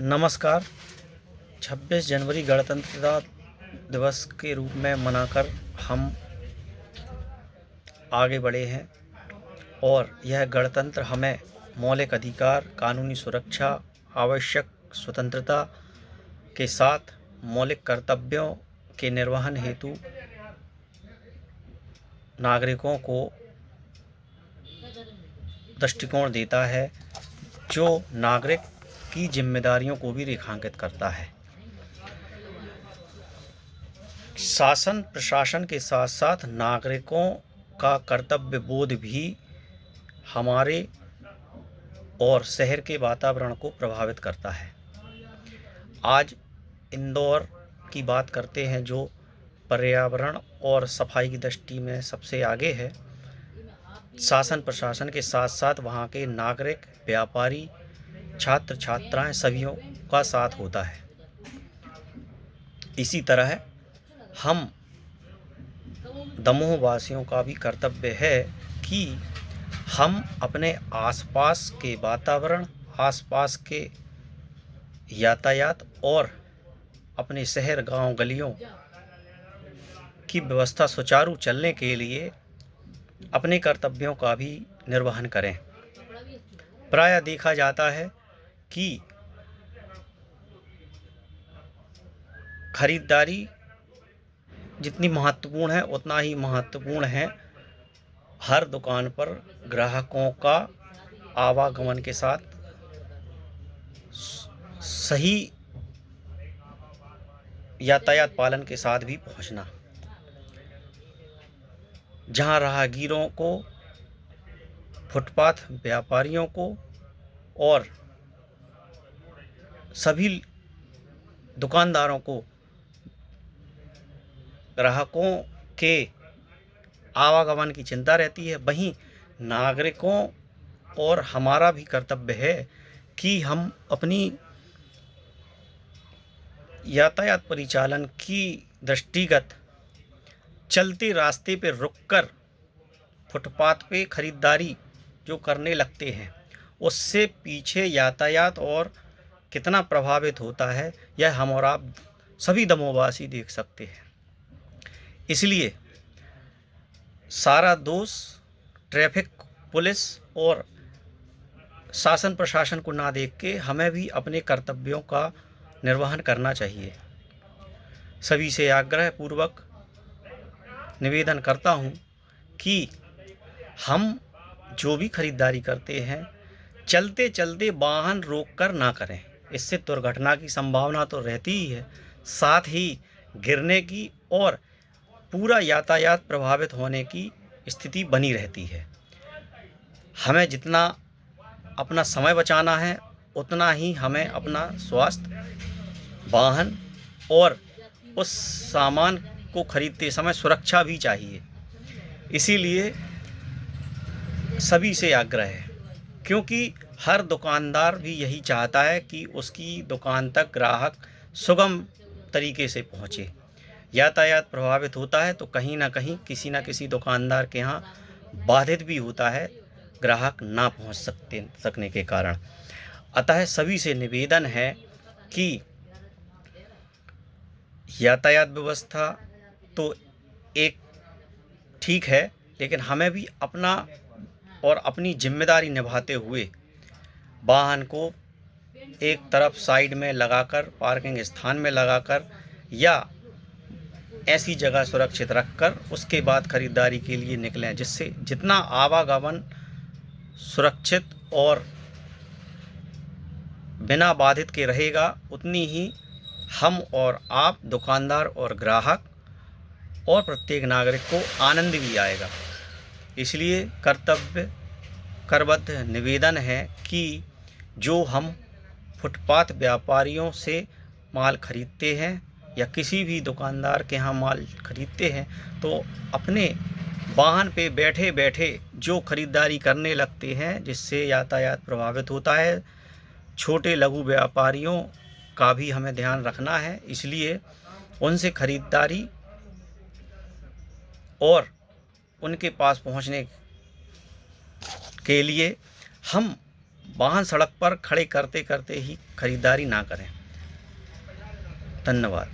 नमस्कार। 26 जनवरी गणतंत्रता दिवस के रूप में मनाकर हम आगे बढ़े हैं और यह गणतंत्र हमें मौलिक अधिकार, कानूनी सुरक्षा, आवश्यक स्वतंत्रता के साथ मौलिक कर्तव्यों के निर्वहन हेतु नागरिकों को दृष्टिकोण देता है, जो नागरिक की जिम्मेदारियों को भी रेखांकित करता है। शासन प्रशासन के साथ साथ नागरिकों का कर्तव्य बोध भी हमारे और शहर के वातावरण को प्रभावित करता है। आज इंदौर की बात करते हैं, जो पर्यावरण और सफाई की दृष्टि में सबसे आगे है। शासन प्रशासन के साथ साथ वहाँ के नागरिक, व्यापारी, छात्र छात्राएं सभी का साथ होता है। इसी तरह हम दमोह वासियों का भी कर्तव्य है कि हम अपने आसपास के वातावरण, आसपास के यातायात और अपने शहर, गांव, गलियों की व्यवस्था सुचारू चलने के लिए अपने कर्तव्यों का भी निर्वहन करें। प्रायः देखा जाता है कि खरीदारी जितनी महत्वपूर्ण है उतना ही महत्वपूर्ण है हर दुकान पर ग्राहकों का आवागमन के साथ सही यातायात पालन के साथ भी पहुंचना। जहां राहगीरों को, फुटपाथ व्यापारियों को और सभी दुकानदारों को ग्राहकों के आवागमन की चिंता रहती है, वहीं नागरिकों और हमारा भी कर्तव्य है कि हम अपनी यातायात परिचालन की दृष्टिगत चलते रास्ते पे रुककर फुटपाथ पे खरीदारी जो करने लगते हैं, उससे पीछे यातायात और कितना प्रभावित होता है, यह हम और आप सभी दमोहवासी देख सकते हैं। इसलिए सारा दोष ट्रैफिक पुलिस और शासन प्रशासन को ना देख के हमें भी अपने कर्तव्यों का निर्वहन करना चाहिए। सभी से आग्रह पूर्वक निवेदन करता हूं कि हम जो भी खरीदारी करते हैं, चलते चलते वाहन रोककर ना करें। इससे दुर्घटना की संभावना तो रहती ही है, साथ ही गिरने की और पूरा यातायात प्रभावित होने की स्थिति बनी रहती है। हमें जितना अपना समय बचाना है, उतना ही हमें अपना स्वास्थ्य, वाहन और उस सामान को खरीदते समय सुरक्षा भी चाहिए। इसीलिए सभी से आग्रह है, क्योंकि हर दुकानदार भी यही चाहता है कि उसकी दुकान तक ग्राहक सुगम तरीके से पहुँचे। यातायात प्रभावित होता है तो कहीं ना कहीं किसी न किसी दुकानदार के यहाँ बाधित भी होता है, ग्राहक ना पहुँच सकने के कारण। अतः सभी से निवेदन है कि यातायात व्यवस्था तो एक ठीक है, लेकिन हमें भी अपना और अपनी जिम्मेदारी निभाते हुए वाहन को एक तरफ साइड में लगाकर, पार्किंग स्थान में लगाकर या ऐसी जगह सुरक्षित रखकर उसके बाद खरीदारी के लिए निकलें, जिससे जितना आवागमन सुरक्षित और बिना बाधित के रहेगा, उतनी ही हम और आप, दुकानदार और ग्राहक और प्रत्येक नागरिक को आनंद भी आएगा। इसलिए कर्तव्य करबद्ध निवेदन है कि जो हम फुटपाथ व्यापारियों से माल खरीदते हैं या किसी भी दुकानदार के यहाँ माल खरीदते हैं, तो अपने वाहन पे बैठे बैठे जो खरीदारी करने लगते हैं, जिससे यातायात प्रभावित होता है, छोटे लघु व्यापारियों का भी हमें ध्यान रखना है। इसलिए उनसे खरीदारी और उनके पास पहुंचने के लिए हम वाहन सड़क पर खड़े करते करते ही खरीदारी ना करें। धन्यवाद।